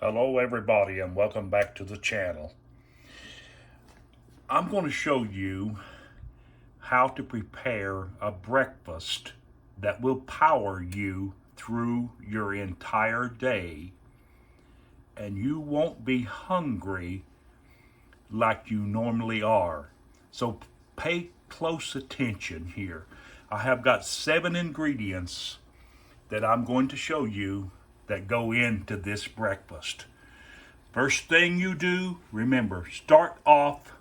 Hello everybody and welcome back to the channel. I'm going to show you how to prepare a breakfast that will power you through your entire day, and you won't be hungry like you normally are. So pay close attention here. I have got 7 ingredients that I'm going to show you that go into this breakfast. First thing you do, remember, start off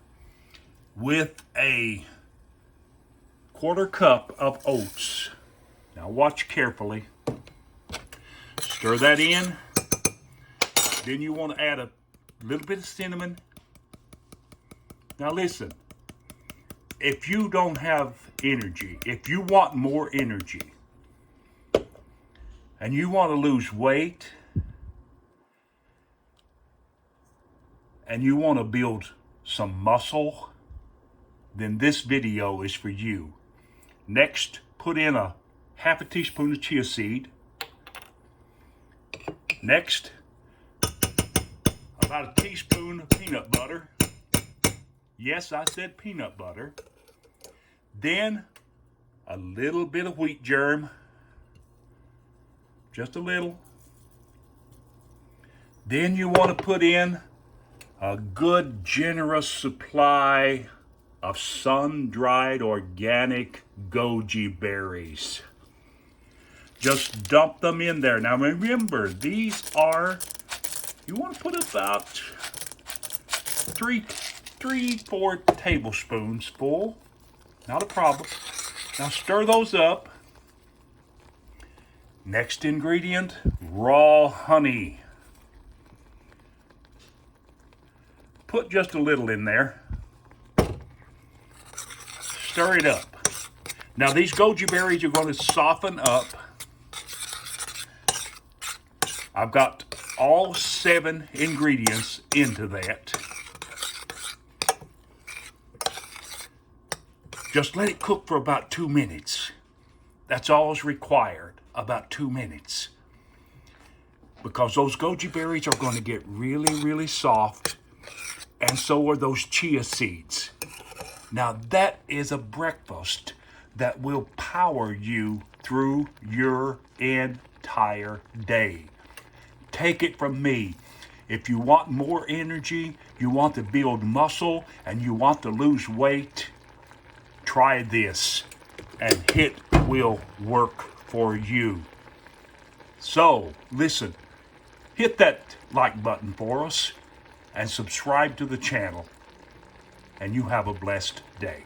with a 1/4 cup of oats. Now watch carefully. Stir that in. Then you want to add a little bit of cinnamon. Now listen, if you don't have energy, if you want more energy, and you want to lose weight, and you want to build some muscle, then this video is for you. Next, put in a 1/2 teaspoon of chia seed. Next, about a teaspoon of peanut butter. Yes, I said peanut butter. Then, a little bit of wheat germ. Just a little. Then you want to put in a good, generous supply of sun-dried organic goji berries. Just dump them in there. Now remember, these are, you want to put about 4 tablespoons full. Not a problem. Now stir those up. Next ingredient, raw honey. Put just a little in there. Stir it up. Now these goji berries are going to soften up. I've got all 7 ingredients into that. Just let it cook for about 2 minutes. That's all is required, about 2 minutes. Because those goji berries are going to get really, really soft. And so are those chia seeds. Now that is a breakfast that will power you through your entire day. Take it from me. If you want more energy, you want to build muscle, and you want to lose weight, try this, and it will work for you. So, listen, hit that like button for us, and subscribe to the channel, and you have a blessed day.